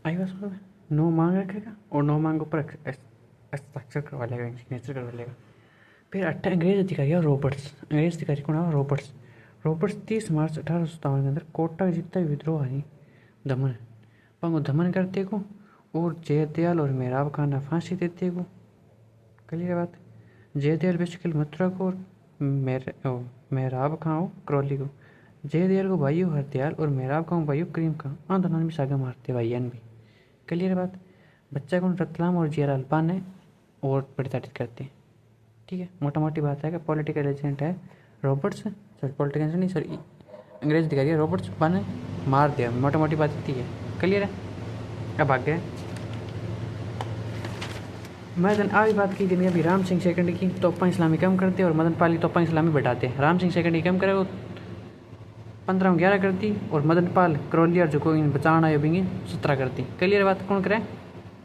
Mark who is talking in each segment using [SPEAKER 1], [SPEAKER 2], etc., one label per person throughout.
[SPEAKER 1] आई बात समझ में? 9 मांग रखेगा और 9 मांग के ऊपर हस्ताक्षर करवा लेगा, सिग्नेचर करवा लेगा। फिर 8 अंग्रेज अधिकारी और रॉबर्ट्स, अंग्रेज अधिकारी कौन है? रॉबर्ट्स। रॉबर्ट्स 30 मार्च 1857 के अंदर कोटा का जितना भी विद्रोह है दमन पंगो दमन करते को और जयदयाल और मेहराब खान ने फांसी देते को। क्लियर बात? जयदयाल बेसिकली मथुरा को और मेहराब खां करौली को। जयदयाल को भाइयों हरदयाल और मेहराब खां भाइयों करीम खां आं दोनों भी सागे मारते भाईयान भी। क्लियर बात? बच्चा कौन? रतलाम और जियालाल पाने और प्रताड़ित करते हैं। ठीक है, मोटा मोटी बात है कि पॉलिटिकल एजेंट है रॉबर्ट्स, सॉरी पॉलिटिकल एजेंट नहीं सॉरी अंग्रेज अधिकारी रॉबर्ट्स पाने मार दिया, मोटा मोटी बात इतनी है। क्लियर है? अब भाग गए। मदन आ भी बात की दिन अभी राम सिंह सेकंड की तोपा इस्लामी कम करते और मदन पाल की तोपा इस्लामी बढ़ाते। राम सिंह सेकंड की कम करे वो 15 में 11 करती और मदन पाल करौलिया जो को इन बचाना आयो बिंगी 17 करती। क्लियर बात? कौन करे?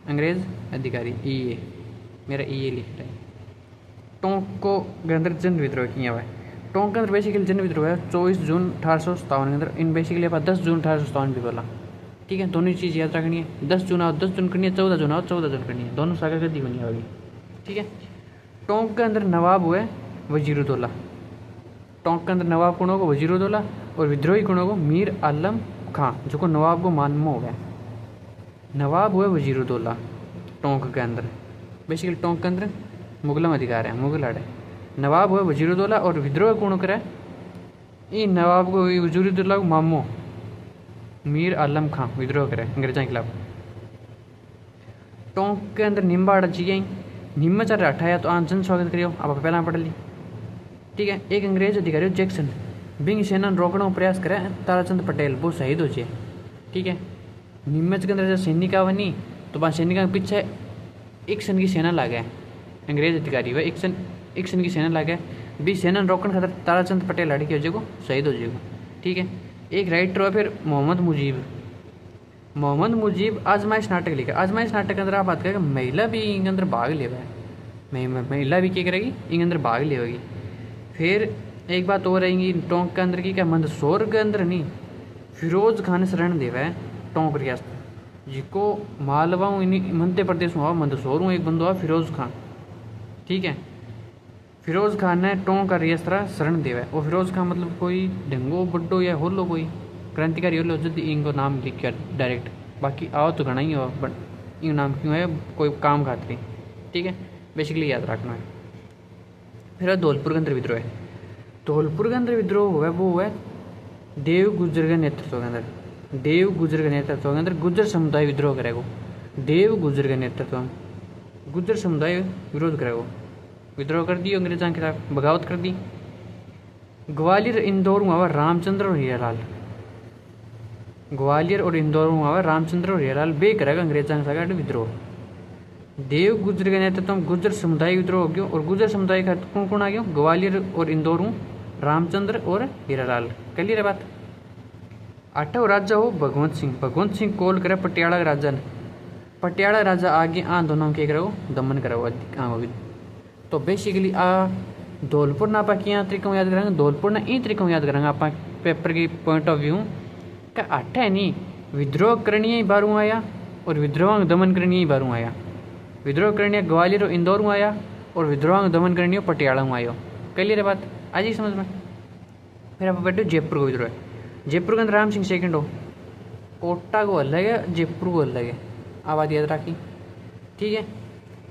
[SPEAKER 1] अंग्रेज अधिकारी ई मेरा ई लिख रहा है। टोंक को के अंदर जन विद्रोह किया हुआ है। टोंक के अंदर बेसिकली जन विद्रोह है 24 जून 1857 के अंदर। इन बेसिकली आप 10 जून 1857 भी बोला। ठीक है, दोनों चीज़ याद रखनी है। 10 जून आओ 10 जून करनी है, 14 जून आओ 14 जून करनी है, दोनों सागर गद्दी बनी होगी। ठीक है, टोंक के अंदर नवाब हुए वजीरुद्दौला। टोंक के अंदर नवाब कौन होगा? वजीरुद्दौला। और विद्रोही कौन होगा? मीर आलम खां जो को नवाब को मानमो हो गया। नवाब हुए वजीरुद्दौला टोंक के अंदर। बेसिकली टोंक के अंदर मुगलम अधिकार है, मुगल आड़े। नवाब हुए वजीरुद्दौला और विद्रोह कौन करे? ये नवाब को वजीरुद्दौला को मामो मीर आलम खां विद्रोह करे अंग्रेजों के खिलाफ। टोंक के अंदर निम्बाड़ जी निम्बाचार हटाया तो आन जन स्वागत करियो, आप पहला पढ़ ली। ठीक है, एक अंग्रेज अधिकारी जैक्सन बिंग सेना रोकने का प्रयास करे ताराचंद पटेल वो शहीद हो जाए। ठीक है, निम्बच के अंदर जब सैनिक आवा नहीं तो वहाँ सैनिकों के पीछे एक सन की सेना ला गया। अंग्रेज अधिकारी वह एक सन की सेना ला गया। भी सेना रोकने खातर ताराचंद पटेल लड़ के हो जाएगो, शहीद हो जाएगो। ठीक है, एक राइटर है फिर मोहम्मद मुजीब आजमाइश नाटक लिखा। आजमाइश नाटक के अंदर आप बात करें महिला भी इन अंदर भाग लेवा है। महिला भी क्या करेगी? इन अंदर भाग लेगी। फिर एक बात और रहेगी टोंक के अंदर की क्या मंदसौर के अंदर नहीं फिरोज खान शरण देवा है टोंक रियासत जिको मालवा मध्य प्रदेश में हुआ मंदसौर हूँ एक बंदो हुआ फिरोज खान। ठीक है, फिरोज खान ने टोंक का रियासत शरण देवा है। और फिरोज खान मतलब कोई ढंगो बड्डो या होलो कोई क्रांतिकारी होलो जल्दी इनको नाम लिख के डायरेक्ट, बाकी आओ तो घना ही हो बट इन नाम क्यों है कोई काम खातरी। ठीक है, बेसिकली याद रखना है। फिर धौलपुर के अंदर विद्रोह है। धौलपुर के अंदर विद्रोह हुआ वो हुआ देव गुजर के नेतृत्व के अंदर। देव गुजर के नेतृत्व के अंदर गुजर समुदाय विद्रोह करेगो। देव गुजर के नेतृत्व में गुजर समुदाय विरोध करेगो, विद्रोह कर दी अंग्रेजों के खिलाफ, बगावत कर दी। ग्वालियर इंदौर में हुआ रामचंद्र और हीरालाल। ग्वालियर और इंदौर में हुआ रामचंद्र और हीरालाल बे करेगा अंग्रेजों के साथ विद्रोह। देव गुजर के नेतृत्व में गुजर समुदाय विद्रोह हो गया। और गुजर समुदाय का कौन कौन आ गया? ग्वालियर और इंदौर हूँ रामचंद्र और हीरालाल। क्लियर है बात? आठव राजा हो भगवंत सिंह कॉल करे पटियाला के राजा ने। पटियाला राजा आगे आ दोनों के करो दमन करो तो बेसिकली आ धौलपुर ना आप तरीकों याद करेंगे, धौलपुर ना इन तरीकों याद करेंगे आप पेपर की पॉइंट ऑफ व्यू का। अठ है नहीं विद्रोह करनी ही बारू आया और विद्रोह दमन करनी ही बारू आया। विद्रोह करनी ग्वालियर और इंदौर में आया और विद्रोह दमन करनी पटियाला में आयो। क्लियर है बात? आज ही समझ में। फिर आप बैठो जयपुर को विद्रोह है। जयपुर के अंदर राम सिंह सेकंड हो। कोटा को अलग है, जयपुर को अलग है, आवाज याद रखी। ठीक है,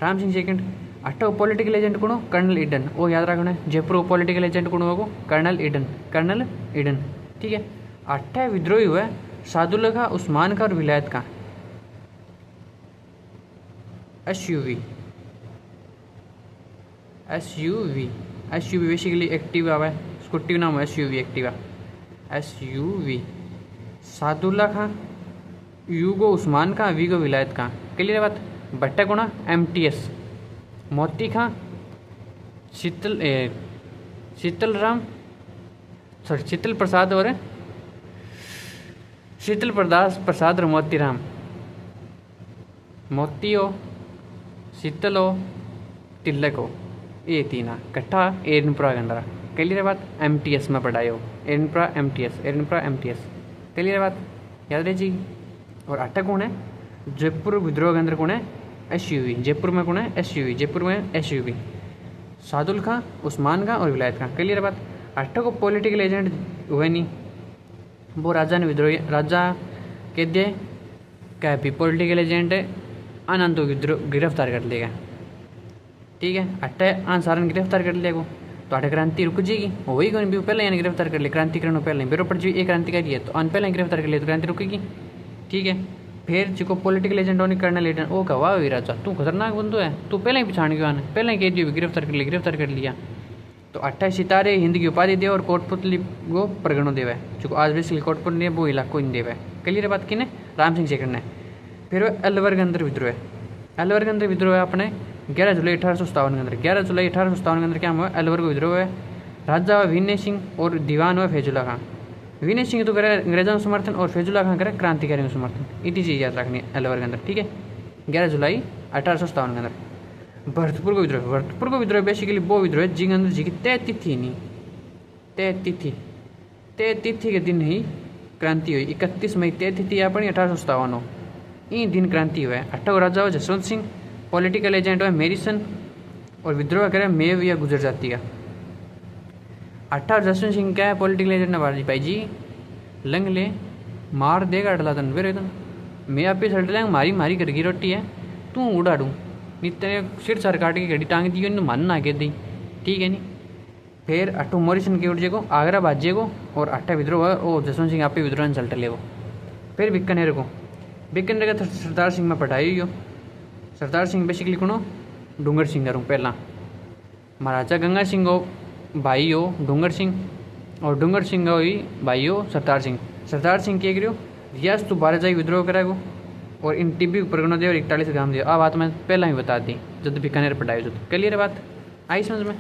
[SPEAKER 1] राम सिंह सेकंड। अट्ठा पॉलिटिकल एजेंट कौन हो? कर्नल ईडन, वो याद रखना है। जयपुर को पॉलिटिकल एजेंट कौन होगा? Colonel Eden. ठीक है, अट्ठा विद्रोही हुआ सादुल्ला खां, उस्मान खां और विलायत खां। SUV बेसिकली एक्टिवा है, स्कूटी नाम है SUV एक्टिवा। SUV सादुल्ला खां, U को उस्मान खां, V को विलायत खां। क्लियर बात? भट्टा कोना MTS, मोती खां, शीतल प्रसाद और मोती राम। मोती हो, शीतल हो, तिलक हो, ये तीना कट्ठा एरनपुरा गंडरा। क्लियर बात? MTS में पढ़ाए हो एरनपुरा MTS। क्लियर बात? याद रहे जी। और अट्ठा कौन है? जयपुर विद्रोह के अंदर कौन है? SUV। जयपुर में कौन है? SUV। जयपुर में SUV। सादुल खां, उस्मान खां और विलायत खां। क्लियर बात। 8 को पॉलिटिकल एजेंट हुए नहीं, वो राजा ने विद्रोह, राजा कह दिए क्या भी पॉलिटिकल एजेंट है, आनंद को गिरफ्तार कर लेगा। ठीक है, 8 आंसारन गिरफ्तार कर लेगा तो 8 क्रांति रुक जाएगी। वही कौन भी पहले यानी गिरफ्तार कर ले, क्रांतिकरण पहले बेरो पड़ जाए, एक क्रांतिकारी है तो अन पहले गिरफ्तार कर ले तो क्रांति रुकेगी। ठीक है, फिर जो पॉलिटिकल एजेंट होने कर्नल एजेंट ओ का वाह राजा तू खतरनाक बंदो है, तू पहले ही पिछाड़ गया, पहले ही कह दियो गिरफ्तार कर लिया। तो 28 सितारे हिंद की उपाधि दे और कोटपुतली को परगणो देवे, जो आज भी कोटपुतली वो इलाको इन देवे। क्लियर बात की ने राम सिंह सेकंड ने। फिर अलवर के अंदर विद्रोह है। अलवर के अंदर विद्रोह है अपने 11 जुलाई 1857 के अंदर। 11 जुलाई 1857 के अंदर क्या हुआ? अलवर को विद्रोह है। राजा हुआ विनय सिंह और दीवान हुआ फैजुल्ला खां। विनय सिंह तो करे अंग्रेजों का समर्थन और फैजुल्ला खां करे क्रांतिकारियों का समर्थन। इतनी चीज़ याद रखनी है अलवर के अंदर। ठीक है, 11 जुलाई 1857 के अंदर। भरतपुर को विद्रोह बेसिकली वो विद्रोह है जिसके अंदर जी की तय तिथि नहीं, तय तिथि के दिन ही क्रांति हुई। 31 मई तय तिथि अपनी 1857 इन दिन क्रांति हुआ है। 8 राजा हुआ जसवंत सिंह, पॉलिटिकल एजेंट हुआ मेरिसन और विद्रोह करे मेव या गुजर जाति का। 8 जसवंत सिंह क्या है पॉलिटिकल एजेंट ने बाजी भाई जी लंग ले मार देगा डला तन फिर एकदम मैं आप सड़ लेंगे मारी करगी रोटी है तू उड़ा दूँ नित्य सिर सर काट के घड़ी टांग दी मन ना के दी। ठीक है नहीं, फिर 8 मोरिसन की उठ जाएगो आगरा बाजेगो और 8 विद्रोह ओ जसवंत सिंह आप विद्रोह ने चलते लेगो। फिर बीकानेर का सरदार सिंह में पढ़ाई हो। सरदार सिंह बेसिकली कौन हो? डूंगर सिंह करूँ पहला महाराजा गंगा सिंह हो भाई हो डूंगर सिंह और डूंगर सिंह हो ही भाई हो सरदार सिंह। सरदार सिंह क्या करियो रियाज तू 12 जाई विद्रोह कराएगो और इन टिब्बी परगना दे और 41 ग्राम दे। आ बात मैं पहला ही बता दी जब बीकानेर पढ़ाई जो क्लियर बात आई समझ में।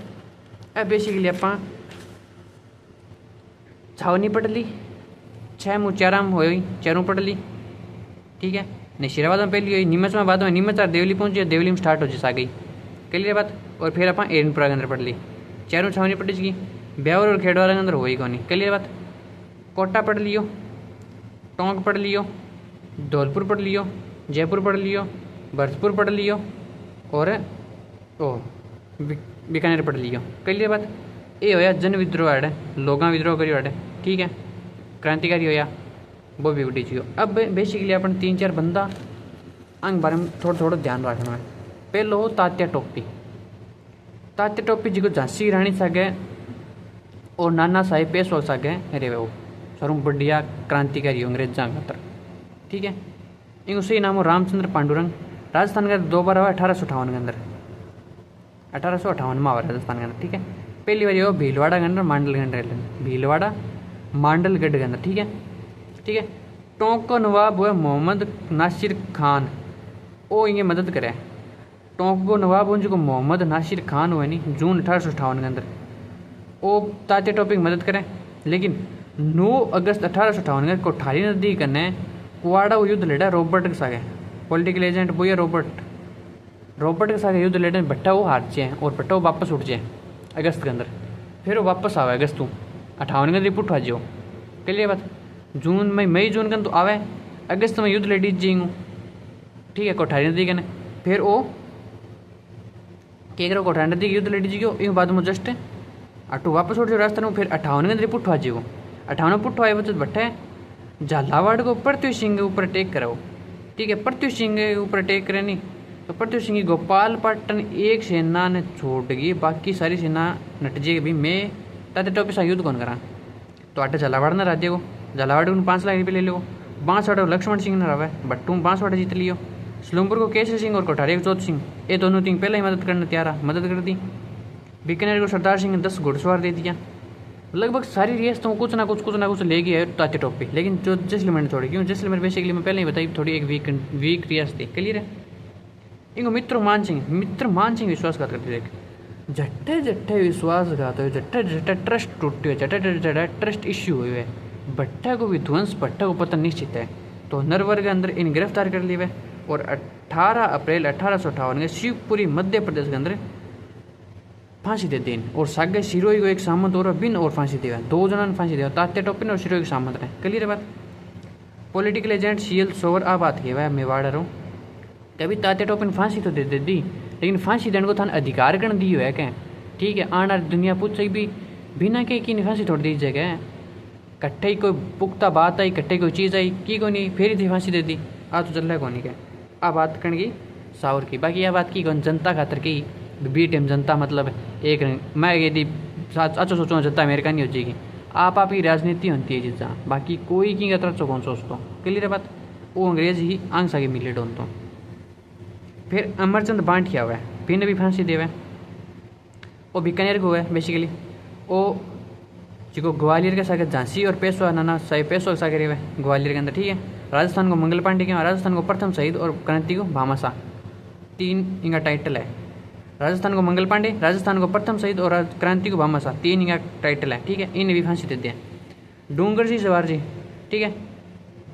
[SPEAKER 1] अब बेसिकली आप छावनी पढ़ ली 6 मुचाराम हो चारों पढ़ ली। ठीक है, नशीराबाद में पहली हुई नीमच में बाद में नीमच और देवली पहुंची देवली में स्टार्ट हो जाए आ गई। क्लियर बात। और फिर आप एरनपुरा के अंदर पढ़ ली चारों छावनी पढ़ी गई ब्यावर और खेड़वाला के अंदर हो ही कौन। क्लियर बात। कोटा पढ़ लियो, टोंक पढ़ लियो, धौलपुर पढ़ लियो, जयपुर पढ़ लियो, भरतपुर पढ़ लियो और बीकानेर पढ़ लियो। क्लियर बात। ये होया जन विद्रोह है लोग विद्रोह करियो है। ठीक है, क्रांतिकारी होया वो भी उठी चुकी। अब बेसिकली अपन 3-4 बंदा अंग बारे में थोड़ा ध्यान रखना है। पहलो हो तात्या टोपी जी को झांसी रानी सागे और नाना साहेब पेशवा सागे रे वो सरू बढ़िया क्रांतिकारी अंग्रेजा खातर। ठीक है, इन सही नाम हो रामचंद्र पांडुरंग। राजस्थान का 2 बार हुआ 1858 के अंदर 1858 में हुआ राजस्थान के अंदर। ठीक है, पहली बार हो भीलवाड़ा के अंदर मांडलगढ़ के अंदर। ठीक है, टोंक का नवाब हुआ मोहम्मद नासिर खान ओ इन्हें मदद करे। टोंक को नवाब उनको मोहम्मद नासिर खान हुआ नहीं जून 1858 के अंदर ओ तात्या टोपी की मदद करें। लेकिन 9 अगस्त 1858 के कोठारी नदी कने कुआड़ा वो युद्ध लड़ा रॉबर्ट के साथ पॉलिटिकल एजेंट वो है रॉबर्ट के साथ युद्ध लड़े भट्टा वो हार जाए और भट्टा वो वापस उठ जाए अगस्त के अंदर। फिर वो वापस आवे अगस्त 58 के रिपोर्ट आ जाओ। क्लियर बात। जून में मई जून के तो आवे अगस्त में युद्ध लड़ी जाएंगे। ठीक है, कोठारी नदी के फिर वो क्या करो कोठारी नदी की युद्ध लड़ी जाएगी। इन बाद में जस्ट 8 वापस उठ जाओ राजस्थान में। फिर 58 के रिपोर्ट आ जाएगो। 58 पुट आए बचत भट्टे झालावाड़ को पृथ्वी सिंह के ऊपर अटैक कराओ। ठीक है, पृथ्वी सिंह के ऊपर अटैक करे नहीं तो पृथ्वी सिंह की गोपालपट्टन एक सेना ने छोड़ गई बाकी सारी सेना नट जाएगी। भी मैं तात्या टोपी साथ युद्ध कौन करा तो 8 झालावाड़ ने राज्य को झालावाड़ को 5 लाख रुपये ले लो। बांसवाड़ा लक्ष्मण सिंह ने रहा भट्टू बांसवाड़ा जीत लियो। सलूमपुर को केसरी सिंह और कोठारी को चौथ सिंह ये दोनों तीन पहले ही मदद करने तैयार मदद कर दी। बीकानेर को सरदार सिंह ने 10 घुड़सवार दे दिया। लगभग सारी रियासतों कुछ ना कुछ ले गया है तात्या टोपी। लेकिन जो जैसलमेर ने छोड़ी क्यों जैसलमेर बेसिकली मैं पहले ही बताई थोड़ी एक वीक रियासत थी। क्लियर है। इनको मित्र मान सिंह विश्वासघात करते थे। जट्टे विश्वासघात हुए जट्टे ट्रस्ट टूटे हुए जट्टे ट्रस्ट इश्यू हुए हुए भट्टा को विध्वंस भट्टा को पतन निश्चित है। तो नरवर के अंदर इन गिरफ्तार कर लिए और 18 अप्रैल 1858 में शिवपुरी मध्य प्रदेश के अंदर फांसी दे दी। और सागे सिरोही को एक सामंत और बिन और फांसी देवा 2 जना ने फांसी देवा तात्या टोपी ने और सिरोही के सामंत ने। क्लियर बात। पॉलिटिकल एजेंट CL सोवर आ बात के वह मेवाड़ रहो कभी ताते टोपन फांसी तो दे दी लेकिन फांसी देने को थान अधिकार कण दी है क्या। ठीक है आना दुनिया पूछ भी बिना के की फांसी थोड़ी दी जगह कट्ठे ही कोई पुख्ता बात आई कट्ठे कोई चीज़ आई की को नहीं फेरी थी फांसी दे दी आ तो चल रहा कौन क्या आ बात कण की सावर की बाकी यह बात की कौन जनता खातर की बी टाइम जनता मतलब एक मैं यदि अच्छा सोचो जनता मेरे का नहीं हो जाएगी आप ही राजनीति होती है चीज़ा बाकी कोई की तरह कौन सोचता क्लियर बात वो अंग्रेज ही आंग सागे मिले डोन तो फिर अमरचंद बांटिया हुआ है फिर ने भी फांसी देवे वो बीकानेर को है बेसिकली वो जो ग्वालियर के सागे झांसी और पेशवा नाना सही पेशवा के सागे रहे ग्वालियर के अंदर। ठीक है राजस्थान को मंगल पांडे के राजस्थान को प्रथम शहीद और क्रांति को भामाशाह 3 इनका टाइटल है। राजस्थान को मंगल पांडे राजस्थान को प्रथम शहीद और क्रांति को भामाशाह 3 इनका टाइटल है। ठीक है इन्हें भी फांसी देते हैं। डूंगर जी जवाहर जी ठीक है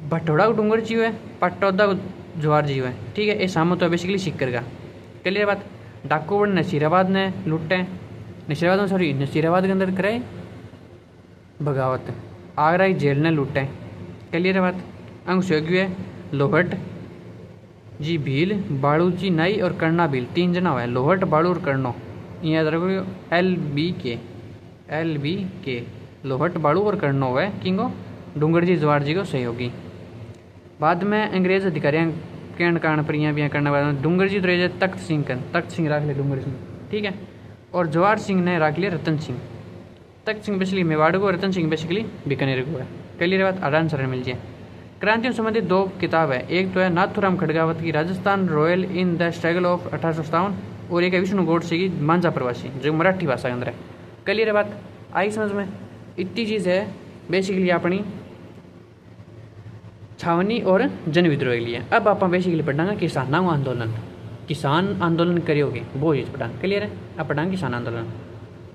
[SPEAKER 1] भटोड़ा को डूंगर जी हुए पटौदा को जवाहर जी हुए। ठीक है ये सामो तो बेसिकली सिक्कर का क्लियर बात। डाकू बड़ नसीराबाद ने लुटे नसीराबाद में सॉरी नसीराबाद के अंदर कराए बगावत आगरा की जेल ने लूटे क्लियर बात। अंग सहयोगी है लोहट जी भील बाड़ू जी नाई और कर्णा भील 3 जना हुआ है लोहट बाड़ू और कर्णो यहाँ LBK लोहट बाड़ू और कर्णो हुआ है किंगो डूंगर जी जवाहर जी को सहयोगी। बाद में अंग्रेज अधिकारियों कहण कारण पर यहाँ भी करने बाद डूंगर जी तो रह जाए तख्त सिंह रख ले डूंगर सिंह। ठीक है और जवाहर सिंह ने रख लिया रतन सिंह। तख्त सिंह बेसिकली मेवाड़ को रतन सिंह बेसिकली बीकानेर को है क्लियर बात आंसर मिल जाए। क्रांतियों संबंधित 2 किताब है एक तो है नाथुराम खड़गावत की Rajasthan royal in the struggle of 1857 और एक है विष्णु गोडसे की मांझा प्रवासी जो मराठी भाषा के अंदर है क्लियर बात आई समझ में। इतनी चीज़ है बेसिकली अपनी छावनी और जन विद्रोह के लिए। अब आप बेसिकली पढ़ांगे किसान आंदोलन करियोगे वो चीज़ पढ़ांगे क्लियर है। अब पढ़ांगे किसान आंदोलन।